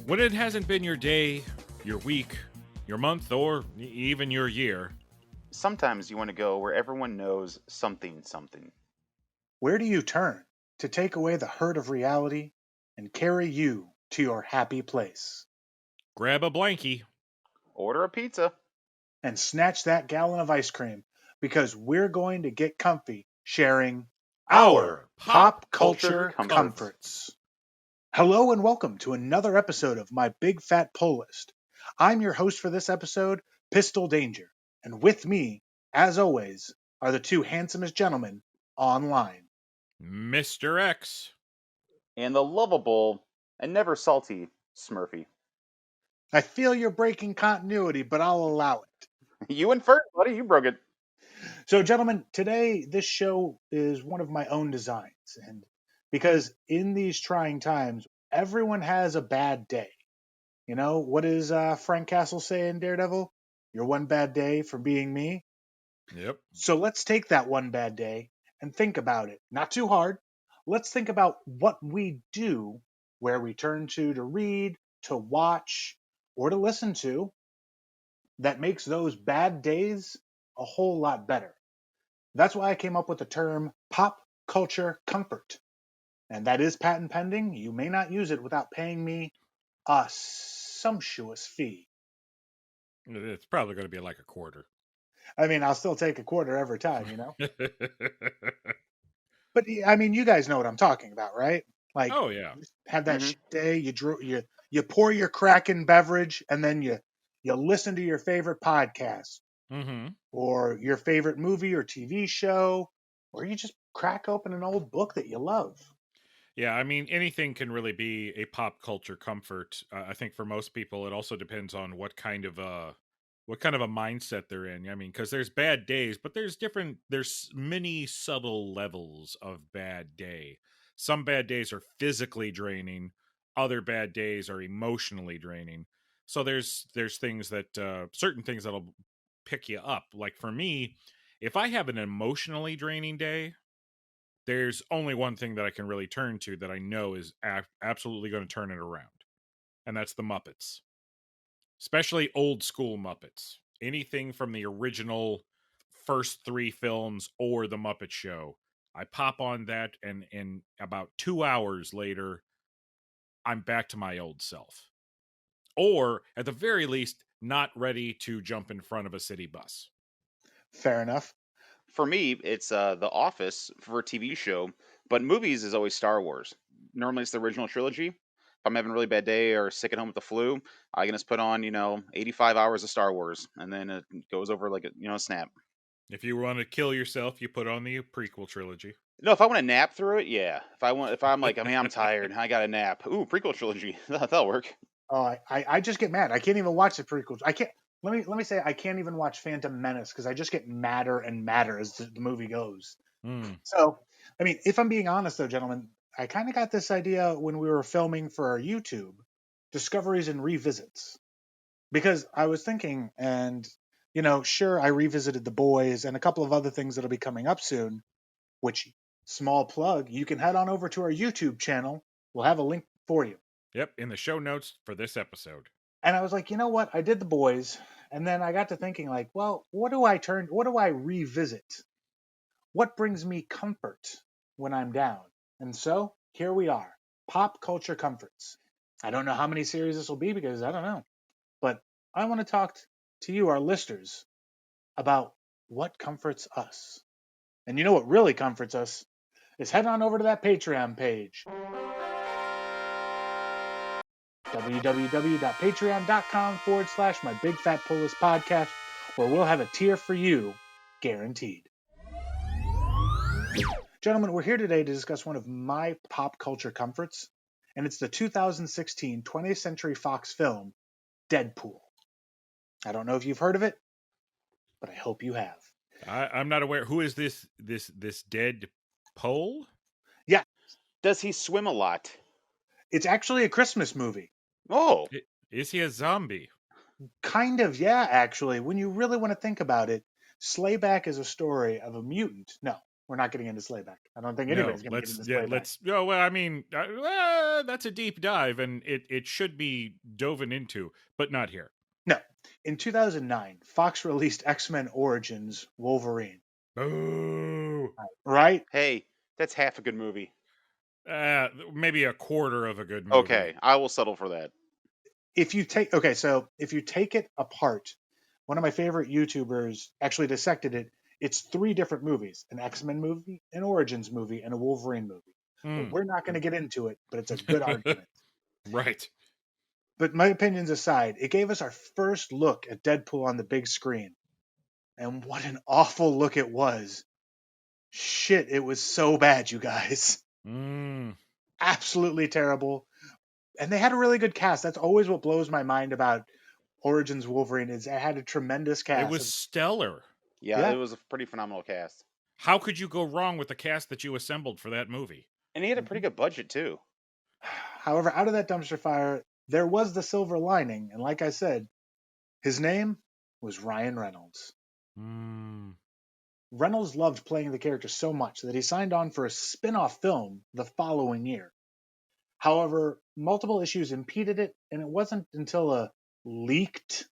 When it hasn't been your day, your week, your month, or even your year, Sometimes you want to go where everyone knows something something. Where do you turn to take away the hurt of reality and carry you to your happy place? grab a blankie. Order a pizza. And snatch that gallon of ice cream because we're going to get comfy sharing our pop culture comforts. Hello and welcome to another episode of my Big Fat Pull List. I'm your host for this episode, Pistol Danger, and with me, as always, are the two handsomest gentlemen online. Mr. X. And the lovable and never salty Smurpy. I feel you're breaking continuity, but I'll allow it. You went first, buddy. You broke it. So, gentlemen, today this show is one of my own designs. And because in these trying times, everyone has a bad day. You know, what does Frank Castle say in Daredevil? Your one bad day for being me. Yep. So let's take that one bad day and think about it. Not too hard. Let's think about what we do, where we turn to read, to watch, or to listen to that makes those bad days a whole lot better. That's why I came up with the term pop culture comfort. And that is patent pending. You may not use it without paying me a sumptuous fee. It's probably going to be like a quarter. I mean, I'll still take a quarter every time, you know? But I mean, you guys know what I'm talking about, right? Like, oh, yeah. have that shit day, you pour your Kraken beverage, and then you listen to your favorite podcast, or your favorite movie or TV show, or you just crack open an old book that you love. Yeah, I mean, anything can really be a pop culture comfort. I think for most people, it also depends on what kind of a mindset they're in. I mean, because there's bad days, but there's many subtle levels of bad day. Some bad days are physically draining. Other bad days are emotionally draining. So there's things that certain things that'll pick you up. Like for me, if I have an emotionally draining day, there's only one thing that I can really turn to that I know is absolutely going to turn it around. And that's the Muppets. Especially old school Muppets. Anything from the original first 3 films or the Muppet Show. I pop on that, and in about 2 hours later, I'm back to my old self. Or, at the very least, not ready to jump in front of a city bus. Fair enough. For me, it's The Office for a TV show, but movies is always Star Wars. Normally, it's the original trilogy. If I'm having a really bad day or sick at home with the flu, I can just put on 85 hours of Star Wars, and then it goes over like a snap. If you want to kill yourself, you put on the prequel trilogy. No, if I want to nap through it, yeah. If I'm like, I mean, I'm tired, I got to nap. Ooh, prequel trilogy, that'll work. Oh, I just get mad. I can't even watch the prequels. I can't. Let me say I can't even watch Phantom Menace because I just get madder and madder as the movie goes. So, I mean, if I'm being honest though, gentlemen, I kind of got this idea when we were filming for our YouTube discoveries and revisits, because I was thinking, and sure, I revisited The Boys and a couple of other things that'll be coming up soon. Which, small plug, you can head on over to our YouTube channel. We'll have a link for you. Yep, in the show notes for this episode. And I was like, you know what? I did The Boys, and then I got to thinking, like, well, what do I revisit? What brings me comfort when I'm down? And so here we are, pop culture comforts. I don't know how many series this will be because I don't know, but I want to talk to you, our listeners, about what comforts us. And you know what really comforts us is head on over to that Patreon page. www.patreon.com/my big fat pull list podcast, where we'll have a tier for you guaranteed. Gentlemen, we're here today to discuss one of my pop culture comforts, and it's the 2016 20th Century Fox film Deadpool. I don't know if you've heard of it, but I hope you have. I'm not aware. Who is this Deadpool? Yeah. Does he swim a lot? It's actually a Christmas movie. Oh. Is he a zombie? Kind of, yeah, actually. When you really want to think about it, Slayback is a story of a mutant. No, we're not getting into Slayback. I don't think No, anybody's going to get into Slayback. let's. Oh well, I mean, that's a deep dive, and it should be dove into, but not here. No, in 2009, Fox released X-Men Origins Wolverine. Oh, right? Hey, that's half a good movie. Maybe a quarter of a good movie. Okay, I will settle for that. If you take it apart, one of my favorite YouTubers actually dissected it. It's 3 different movies: an X-Men movie, an Origins movie, and a Wolverine movie. But we're not going to get into it, but it's a good argument. Right. But my opinions aside, it gave us our first look at Deadpool on the big screen. And what an awful look it was. Shit, it was so bad, you guys. Absolutely terrible. And they had a really good cast. That's always what blows my mind about Origins Wolverine is it had a tremendous cast. It was stellar. Yeah, it was a pretty phenomenal cast. How could you go wrong with the cast that you assembled for that movie? And he had a pretty good budget, too. However, out of that dumpster fire, there was the silver lining. And like I said, his name was Ryan Reynolds. Reynolds loved playing the character so much that he signed on for a spin-off film the following year. However, multiple issues impeded it, and it wasn't until a leaked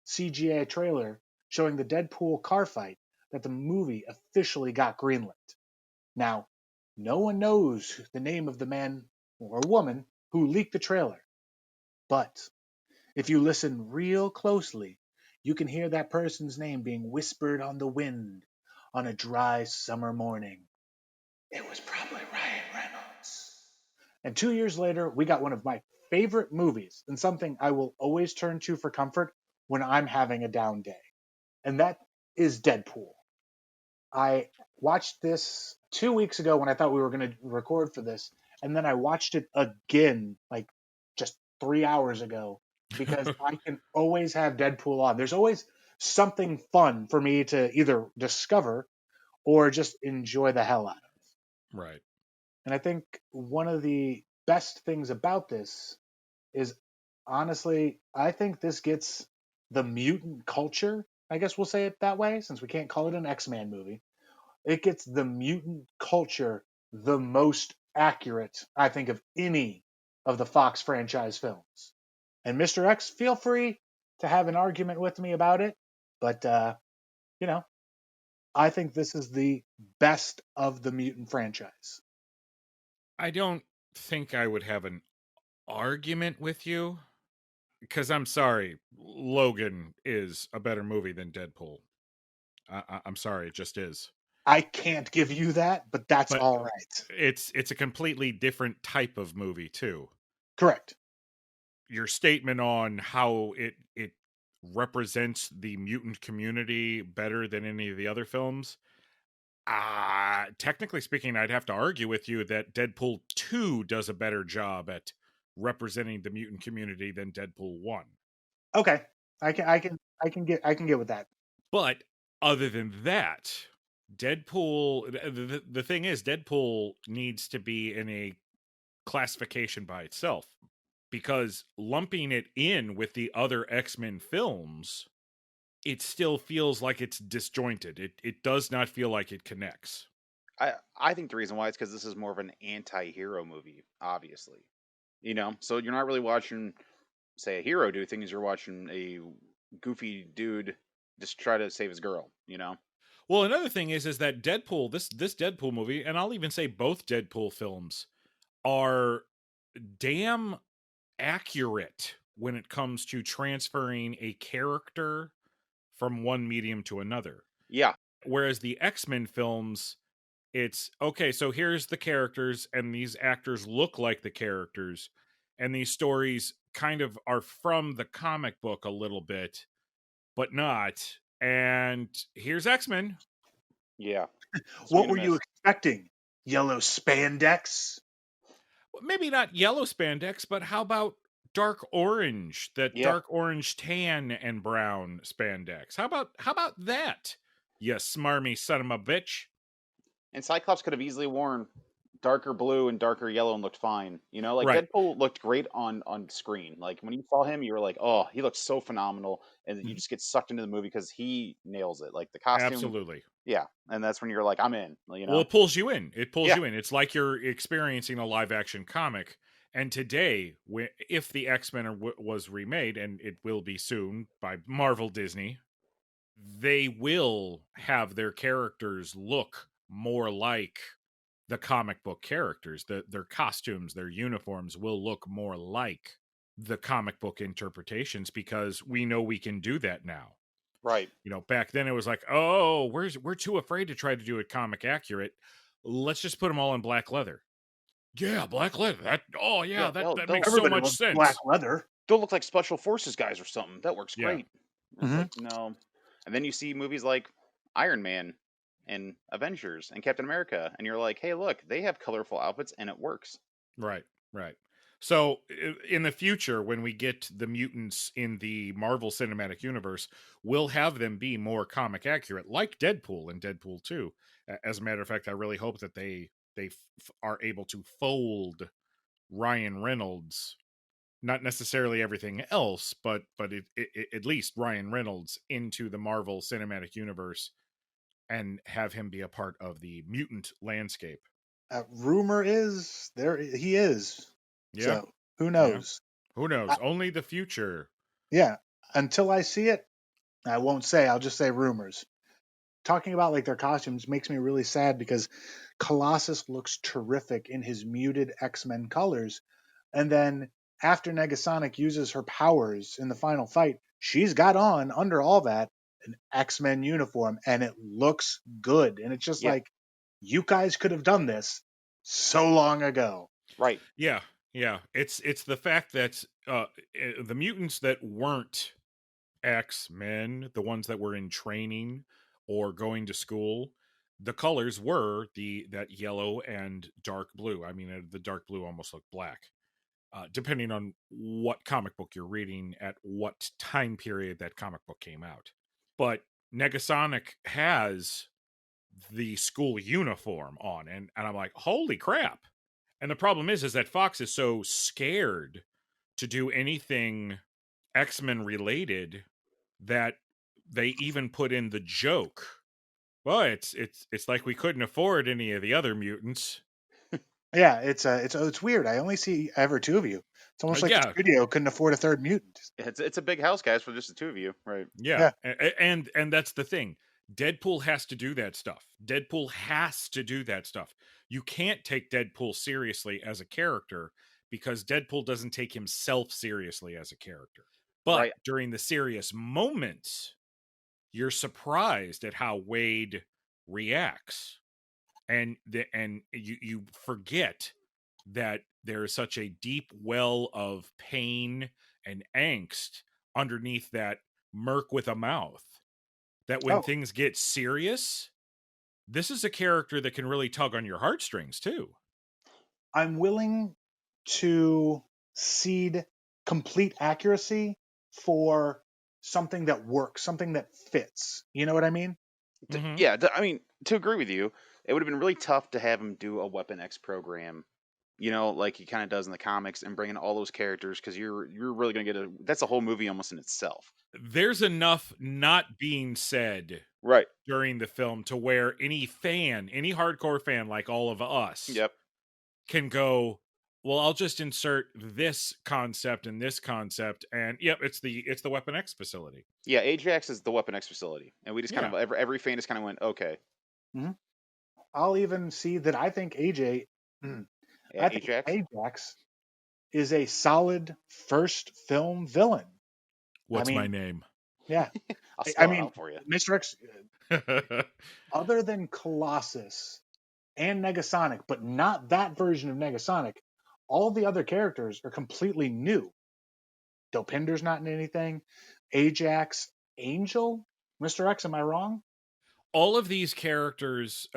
CGI trailer showing the Deadpool car fight that the movie officially got greenlit. Now, no one knows the name of the man or woman who leaked the trailer, but if you listen real closely, you can hear that person's name being whispered on the wind on a dry summer morning. It was probably Ryan Reynolds. And 2 years later, we got one of my favorite movies and something I will always turn to for comfort when I'm having a down day. And that is Deadpool. I watched this 2 weeks ago when I thought we were going to record for this. And then I watched it again, like just 3 hours ago, because I can always have Deadpool on. There's always something fun for me to either discover or just enjoy the hell out of. Right. And I think one of the best things about this is, honestly, I think this gets the mutant culture, I guess we'll say it that way, since we can't call it an X-Men movie. It gets the mutant culture the most accurate, I think, of any of the Fox franchise films. And Mr. X, feel free to have an argument with me about it, but, I think this is the best of the mutant franchise. I don't think I would have an argument with you, because I'm sorry, Logan is a better movie than Deadpool. I'm sorry, it just is. I can't give you that, but that's all right. It's a completely different type of movie too. Correct. Your statement on how it represents the mutant community better than any of the other films. Technically speaking, I'd have to argue with you that Deadpool 2 does a better job at representing the mutant community than Deadpool 1. Okay. I can get with that. But other than that, Deadpool, the thing is, Deadpool needs to be in a classification by itself, because lumping it in with the other X-Men films, it still feels like it's disjointed. It does not feel like it connects. I think the reason why is because this is more of an anti-hero movie, obviously. So you're not really watching, say, a hero do things. You're watching a goofy dude just try to save his girl, Well, another thing is that Deadpool, this Deadpool movie, and I'll even say both Deadpool films, are damn accurate when it comes to transferring a character from one medium to another. Yeah. Whereas the X-Men films, it's, okay, so here's the characters, and these actors look like the characters, and these stories kind of are from the comic book a little bit, but not. And here's X-Men. Yeah. What were you expecting? Yellow spandex? Maybe not yellow spandex, but how about dark orange? Dark orange tan and brown spandex. How about that? You smarmy son of a bitch. And Cyclops could have easily worn darker blue and darker yellow and looked fine. You know, like Right. Deadpool looked great on screen. Like when you saw him, you were like, oh, he looks so phenomenal, and you Mhm. just get sucked into the movie because he nails it. Like the costume, Absolutely. yeah, and that's when you're like, I'm in. You Well, know, it pulls you in. It pulls yeah, you in. It's like you're experiencing a live action comic. And today, if the X-Men was remade, and it will be soon by Marvel Disney, they will have their characters look more like the comic book characters. Their costumes, their uniforms will look more like the comic book interpretations, because we know we can do that now. right. You know, back then it was like, oh, we're too afraid to try to do it comic accurate. Let's just put them all in black leather. Yeah, black leather. Yeah, That makes so Everybody much loves black sense. leather. they'll look like special forces guys or something. That works Yeah, great. It's Hmm. like no, and then you see movies like Iron Man and Avengers and Captain America, and you're like, hey, look, they have colorful outfits and it works. right, right. So in the future, when we get the mutants in the Marvel Cinematic Universe, we'll have them be more comic accurate, like Deadpool and Deadpool 2. As a matter of fact, I really hope that they are able to fold Ryan Reynolds, not necessarily everything else, but at least Ryan Reynolds, into the Marvel Cinematic Universe, and have him be a part of the mutant landscape. Rumor is there he is. Yeah, So who yeah. knows? Who knows? I, Only the future. yeah. Until I see it, I won't say. I'll just say rumors. Talking about like their costumes makes me really sad because Colossus looks terrific in his muted X-Men colors, and then after Negasonic uses her powers in the final fight, she's got on under all that an X-Men uniform, and it looks good. And it's just Yeah, like you guys could have done this so long ago. right. Yeah, yeah. It's the fact that the mutants that weren't X-Men, the ones that were in training or going to school, the colors were that yellow and dark blue. I mean, the dark blue almost looked black. Depending on what comic book you're reading at what time period that comic book came out. But Negasonic has the school uniform on, and I'm like, holy crap. And the problem is that Fox is so scared to do anything X-Men related that they even put in the joke. Well, it's like we couldn't afford any of the other mutants. Yeah, it's weird. I only see ever two of you. It's almost like the Yeah, studio couldn't afford a third mutant. It's a big house, guys, for just the two of you, right? yeah, Yeah. and that's the thing. Deadpool has to do that stuff. Deadpool has to do that stuff. You can't take Deadpool seriously as a character because Deadpool doesn't take himself seriously as a character. But Right. during the serious moments, you're surprised at how Wade reacts, and you forget that there is such a deep well of pain and angst underneath that Merc with a mouth, that when Oh, things get serious, this is a character that can really tug on your heartstrings too. I'm willing to cede complete accuracy for something that works, something that fits. You know what I mean? Mm-hmm. Yeah, I mean, to agree with you, it would have been really tough to have him do a Weapon X program, you know, like he kind of does in the comics, and bring in all those characters because you're really gonna get that's a whole movie almost in itself. There's enough not being said Right. during the film to where any fan, any hardcore fan like all of us, Yep. can go, well, I'll just insert this concept and this concept, and yep, it's the Weapon X facility. Yeah, Ajax is the Weapon X facility, and we just kind Yeah. of every fan just kind of went, okay, Hmm. I'll even see that I think I think Ajax. Ajax is a solid first film villain. What's my mean, name? Yeah. I'll I spell it mean, out for you. Mr. X, other than Colossus and Negasonic, but not that version of Negasonic, all the other characters are completely new. Dopinder's not in anything. Ajax, Angel, Mr. X, am I wrong? All of these characters,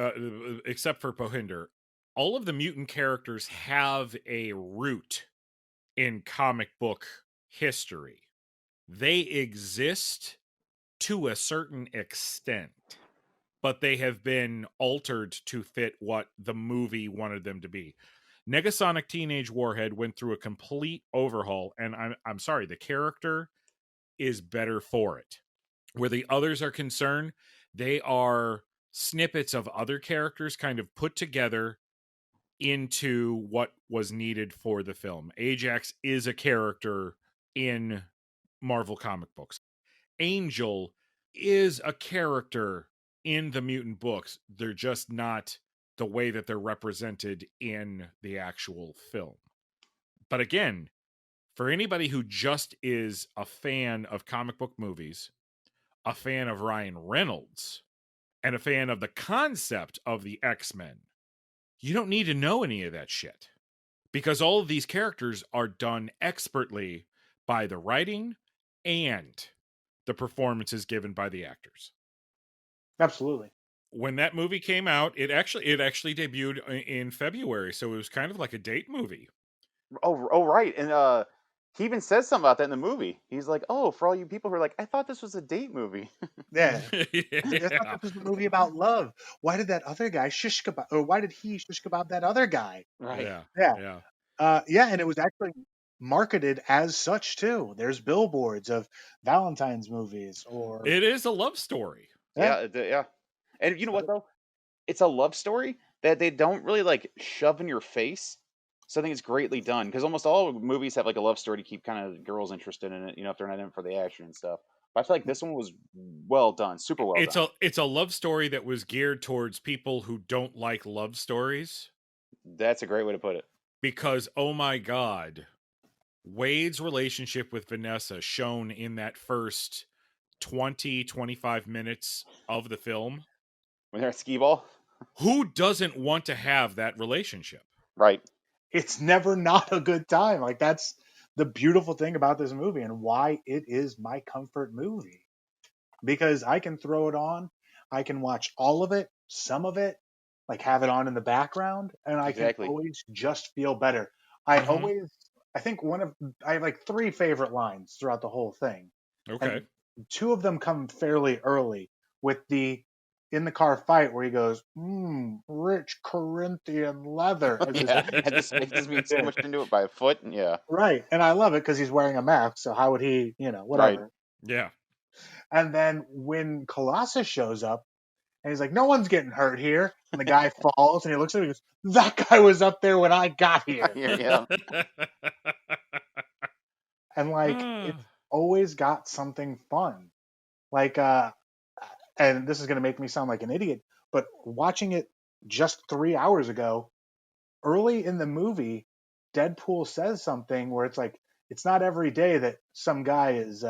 except for Pohinder, all of the mutant characters have a root in comic book history. They exist to a certain extent. but they have been altered to fit what the movie wanted them to be. Negasonic Teenage Warhead went through a complete overhaul, and I'm sorry, the character is better for it. Where the others are concerned, they are snippets of other characters kind of put together into what was needed for the film. Ajax is a character in Marvel comic books. Angel is a character in the mutant books. They're just not the way that they're represented in the actual film. But again, for anybody who just is a fan of comic book movies, a fan of Ryan Reynolds, and a fan of the concept of the X-Men, you don't need to know any of that shit. Because all of these characters are done expertly by the writing and the performances given by the actors. Absolutely. When that movie came out, it actually debuted in February, so it was kind of like a date movie. Oh, right. And he even says something about that in the movie. He's like, "Oh, for all you people who are like, I thought this was a date movie." Yeah. Yeah. I thought this was a movie about love. Why did that other guy shish kebab, or why did he shish kebab that other guy? Right. Yeah. And it was actually marketed as such too. There's billboards of Valentine's movies, or It is a love story. Yeah. And you know what though? It's a love story that they don't really like shove in your face. So I think it's greatly done because almost all movies have like a love story to keep kind of girls interested in it, if they're not in it for the action and stuff. But I feel like this one was well done, super well done. It's a love story that was geared towards people who don't like love stories. That's a great way to put it. Because, oh my God, Wade's relationship with Vanessa shown in that first 20-25 minutes of the film. When they're at skee ball? Who doesn't want to have that relationship? Right. It's never not a good time. Like, that's the beautiful thing about this movie and why it is my comfort movie. Because I can throw it on, I can watch all of it, some of it, like have it on in the background, and I can always just feel better. I think I have like 3 favorite lines throughout the whole thing. Okay. And 2 of them come fairly early with the in the car fight where he goes, rich Corinthian leather. It just means so much into it by a foot. Yeah. Right. And I love it because he's wearing a mask. So how would he, whatever. Right. Yeah. And then when Colossus shows up and he's like, no one's getting hurt here. And the guy falls and he looks at him and goes, that guy was up there when I got here. Yeah. And like, it's always got something fun. Like, and this is going to make me sound like an idiot, but watching it just 3 hours ago, early in the movie, Deadpool says something where it's like, it's not every day that some guy is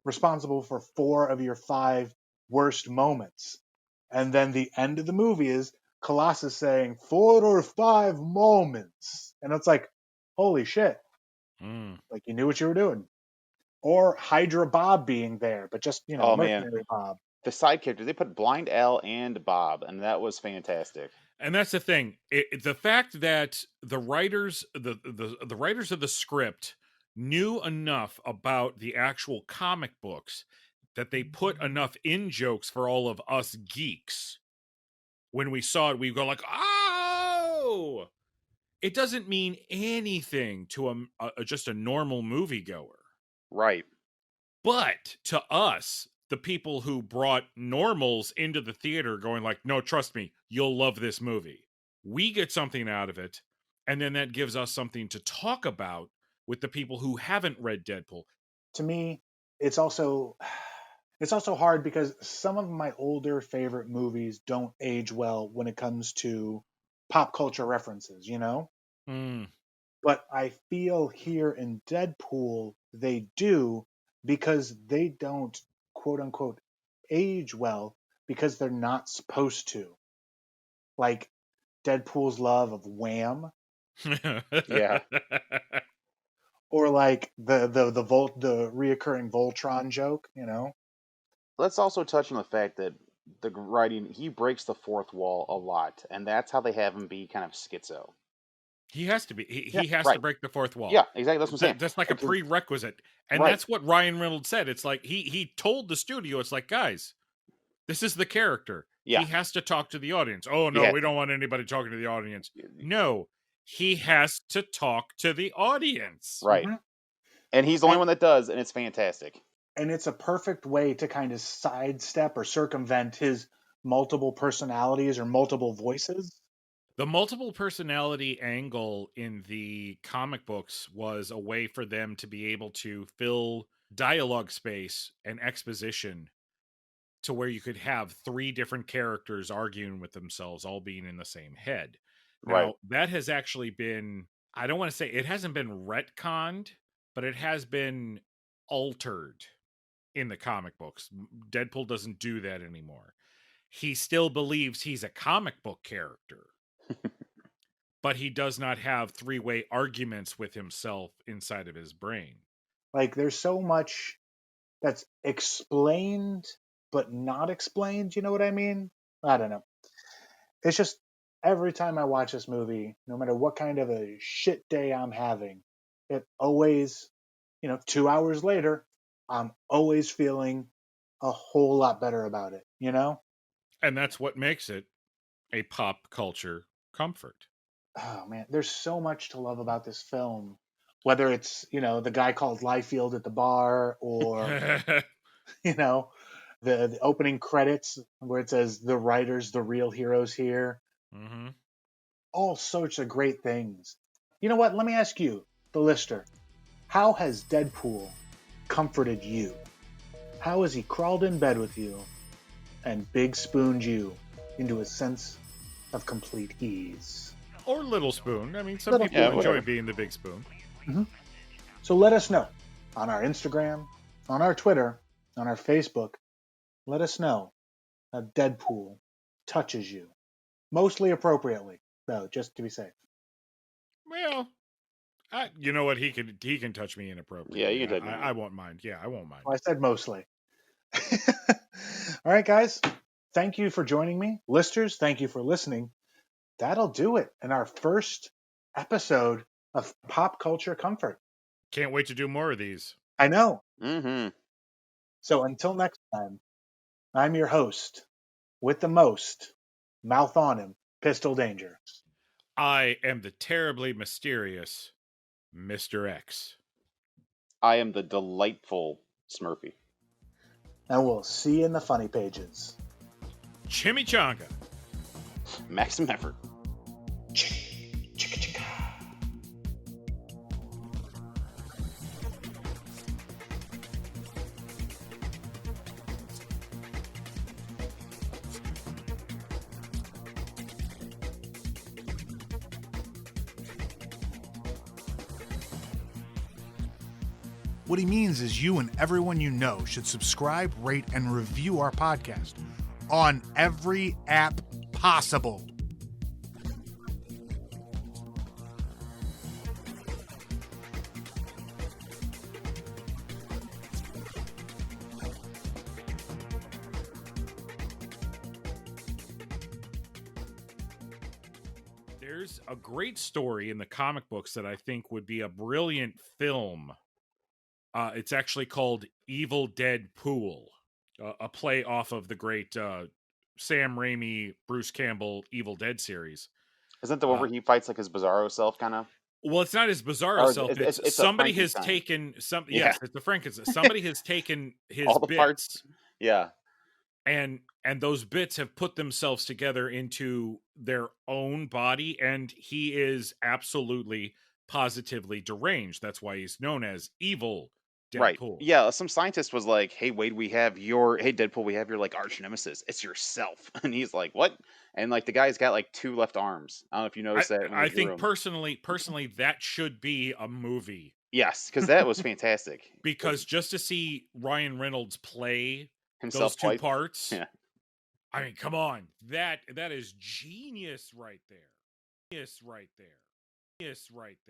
responsible for 4 of your 5 worst moments. And then the end of the movie is Colossus saying 4 or 5 moments. And it's like, holy shit. Like, you knew what you were doing. Or Hydra Bob being there, but just, Mercenary Bob. The side characters, they put Blind Al and Bob, and that was fantastic. And that's the thing. The fact that the writers, the writers of the script knew enough about the actual comic books that they put enough in jokes for all of us geeks. When we saw it, we go like, oh! It doesn't mean anything to just a normal moviegoer. Right. But to us, the people who brought normals into the theater going like, no, trust me, you'll love this movie. We get something out of it. And then that gives us something to talk about with the people who haven't read Deadpool. To me, it's also hard because some of my older favorite movies don't age well when it comes to pop culture references, But I feel here in Deadpool, they do, because they don't, quote unquote, age well because they're not supposed to. Like Deadpool's love of Wham. Yeah. Or like the reoccurring Voltron joke, Let's also touch on the fact that the writing, he breaks the fourth wall a lot, and that's how they have him be kind of schizo. He has to be. He has to break the fourth wall. Yeah, exactly. That's what I'm saying. That's like a prerequisite. And that's what Ryan Reynolds said. It's like he told the studio, it's like, guys, this is the character. Yeah. He has to talk to the audience. Oh, no, Yeah. we don't want anybody talking to the audience. No, he has to talk to the audience. Right. Mhm. And he's the only one that does, and it's fantastic. And it's a perfect way to kind of sidestep or circumvent his multiple personalities or multiple voices. The multiple personality angle in the comic books was a way for them to be able to fill dialogue space and exposition to where you could have 3 different characters arguing with themselves, all being in the same head. Right. Now, that has actually been, I don't want to say it hasn't been retconned, but it has been altered in the comic books. Deadpool doesn't do that anymore. He still believes he's a comic book character, but he does not have 3-way arguments with himself inside of his brain. Like, there's so much that's explained but not explained. You know what I mean? I don't know. It's just every time I watch this movie, no matter what kind of a shit day I'm having, it always, 2 hours later, I'm always feeling a whole lot better about it, And that's what makes it a pop culture comfort. Oh man, there's so much to love about this film. Whether it's, the guy called Liefeld at the bar, or, the opening credits where it says the writers, the real heroes here. Mm-hmm. All sorts of great things. You know what? Let me ask you, the listener, how has Deadpool comforted you? How has he crawled in bed with you and big spooned you into a sense of complete ease? Or Little Spoon. I mean, some Little people Spoon, enjoy whatever. being the big spoon. Mm-hmm. So let us know on our Instagram, on our Twitter, on our Facebook. Let us know how Deadpool touches you. Mostly appropriately, though, just to be safe. Well, you know what? He can touch me inappropriately. Yeah, you can touch me. I won't mind. Yeah, I won't mind. Well, I said mostly. All right, guys. Thank you for joining me. Listeners, thank you for listening. That'll do it in our first episode of Pop Culture Comfort. Can't wait to do more of these. I know. Mm-hmm. So until next time, I'm your host with the most, mouth on him, pistol danger. I am the terribly mysterious Mr. X. I am the delightful Smurpy. And we'll see you in the funny pages. Chimichanga. Maximum effort. What he means is you and everyone you know should subscribe, rate, and review our podcast on every app possible. There's a great story in the comic books that I think would be a brilliant film. It's actually called Evil Deadpool, a play off of the great Sam Raimi, Bruce Campbell Evil Dead series. Isn't the one where he fights like his bizarro self, kind of? Well, it's not his bizarro self. It's somebody has taken some. Yeah. Yes, it's a Frankenstein. Somebody has taken his All the bits, parts. Yeah. and those bits have put themselves together into their own body, and he is absolutely, positively deranged. That's why he's known as Evil Deadpool. Right. Yeah. Some scientist was like, "Hey, Wade, hey, Deadpool, we have your like arch nemesis. It's yourself." And he's like, "What?" And like the guy's got like 2 left arms. I don't know if you noticed that. I think personally, that should be a movie. Yes, because that was fantastic. Because just to see Ryan Reynolds play Himself those 2 twice. parts, Yeah. I mean, come on, that is genius right there. Genius right there. Genius right there.